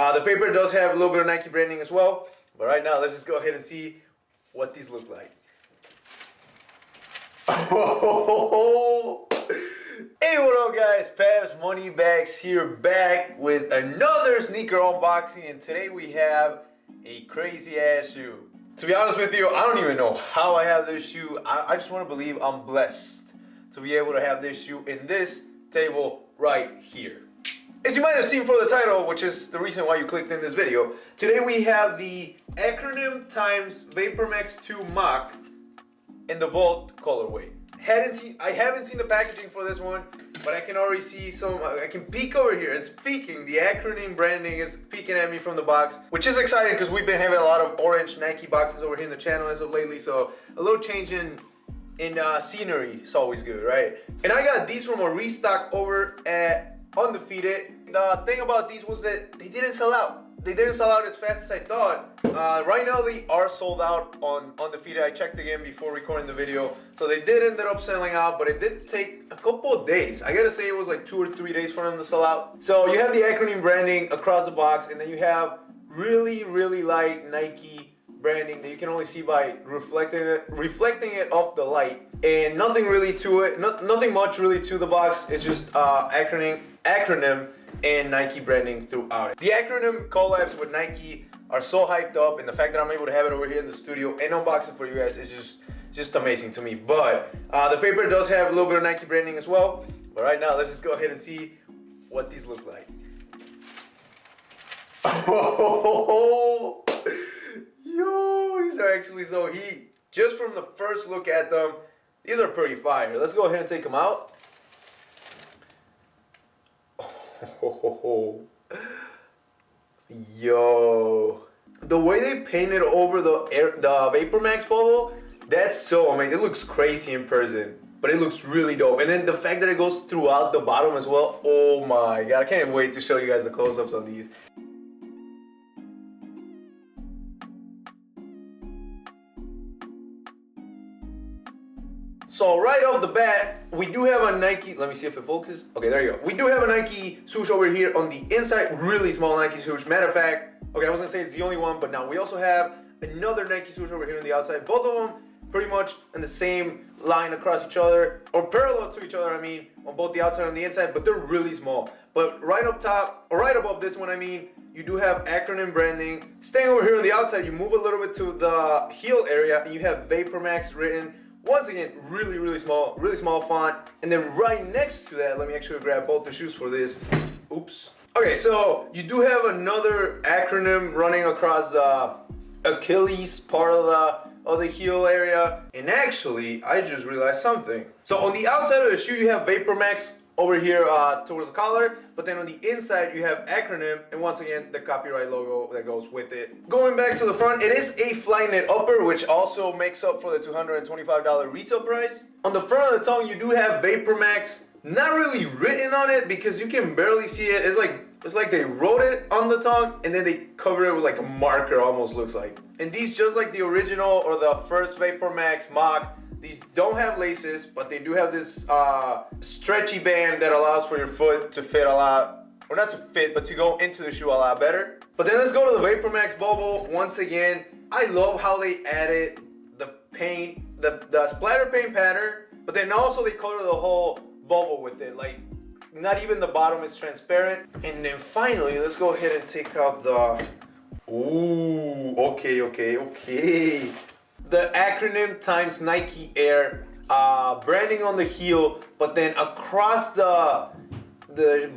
The paper does have a little bit of Nike branding as well. But right now, let's just go ahead and see what these look like. Hey, what up guys, Pabs Moneybags here, back with another sneaker unboxing, and today we have a crazy ass shoe. To be honest with you, I don't even know how I have this shoe. I just want to believe I'm blessed to be able to have this shoe in this table right here. As you might have seen from the title, which is the reason why you clicked in this video, today we have the ACRONYM x Vapormax 2 Mach in the Vault colorway. I haven't seen the packaging for this one, but I can already see some. I can peek over here. It's peeking. The ACRONYM branding is peeking at me from the box, which is exciting because we've been having a lot of orange Nike boxes over here in the channel as of lately. So a little change in scenery is always good, right? And I got these from a restock over at Undefeated. The thing about these was that they didn't sell out. They didn't sell out as fast as I thought. Right now they are sold out on Undefeated. I checked again before recording the video. So they did end up selling out, but it did take a couple of days. I gotta say it was like 2 or 3 days for them to sell out. So you have the ACRONYM branding across the box, and then you have really, really light Nike branding that you can only see by reflecting it off the light. And nothing really to it, nothing much really to the box. It's just ACRONYM and Nike branding throughout it. The ACRONYM collabs with Nike are so hyped up, and the fact that I'm able to have it over here in the studio and unbox it for you guys is just amazing to me. But the paper does have a little bit of Nike branding as well. But right now, let's just go ahead and see what these look like. Oh, yo, these are actually so heat. Just from the first look at them, these are pretty fire. Let's go ahead and take them out. Oh, yo, the way they painted over the Vapormax bubble, that's so amazing. It looks crazy in person, but it looks really dope. And then the fact that it goes throughout the bottom as well, oh my god, I can't wait to show you guys the close-ups on these. So right off the bat, we do have a Nike, let me see if it focuses. Okay, there you go. We do have a Nike swoosh over here on the inside, really small Nike swoosh. Matter of fact, okay, I was gonna say it's the only one, but now we also have another Nike swoosh over here on the outside. Both of them pretty much in the same line across each other, or parallel to each other, I mean, on both the outside and the inside, but they're really small. But right up top, or right above this one, I mean, you do have ACRONYM branding. Staying over here on the outside, you move a little bit to the heel area, and you have Vapormax written. Once again, really small font. And then right next to that, let me actually grab both the shoes for this. Oops. Okay, so you do have another ACRONYM running across the Achilles part of the heel area. And actually, I just realized something. So on the outside of the shoe, you have Vapormax over here towards the collar, but then on the inside you have ACRONYM, and once again the copyright logo that goes with it. Going back to the front, it is a Flyknit upper, which also makes up for the $225 retail price. On the front of the tongue, you do have Vapormax, not really written on it because you can barely see it. It's like they wrote it on the tongue and then they covered it with like a marker, almost looks like. And these, just like the original or the first Vapormax Mach, these don't have laces, but they do have this stretchy band that allows for your foot to fit a lot, or not to fit, but to go into the shoe a lot better. But then let's go to the Vapormax bubble. Once again, I love how they added the paint, the splatter paint pattern, but then also they color the whole bubble with it. Like, not even the bottom is transparent. And then finally, let's go ahead and take out the, ooh, okay. The ACRONYM x Nike Air branding on the heel, but then across the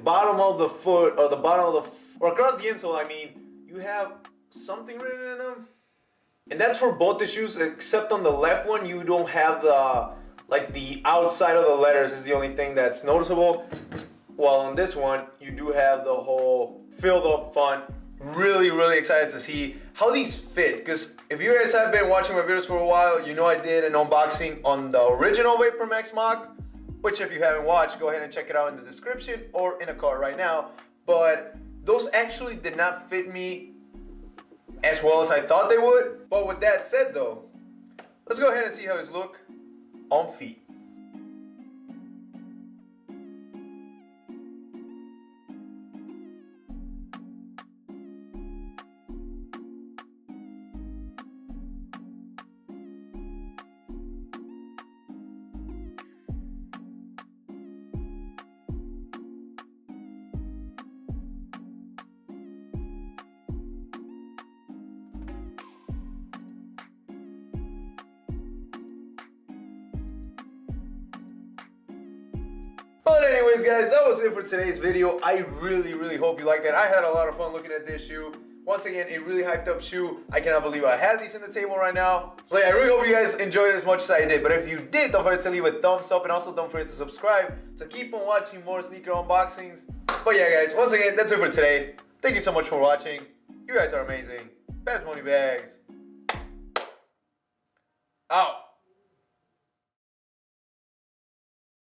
bottom of the foot, or the bottom of the, or across the insole, I mean, you have something written in them. And that's for both the shoes, except on the left one, you don't have the, like the outside of the letters is the only thing that's noticeable. While on this one, you do have the whole filled up font. Really excited to see how these fit, because if you guys have been watching my videos for a while, you know I did an unboxing on the original Vapormax Mach, which if you haven't watched, go ahead and check it out in the description or in a card right now. But those actually did not fit me as well as I thought they would. But with that said though, let's go ahead and see how these look on feet. But anyways, guys, that was it for today's video. I really hope you liked it. I had a lot of fun looking at this shoe. Once again, a really hyped up shoe. I cannot believe I have these in the table right now. So yeah, I really hope you guys enjoyed it as much as I did. But if you did, don't forget to leave a thumbs up and also don't forget to subscribe to keep on watching more sneaker unboxings. But yeah, guys, once again, that's it for today. Thank you so much for watching. You guys are amazing. Best money bags. Out.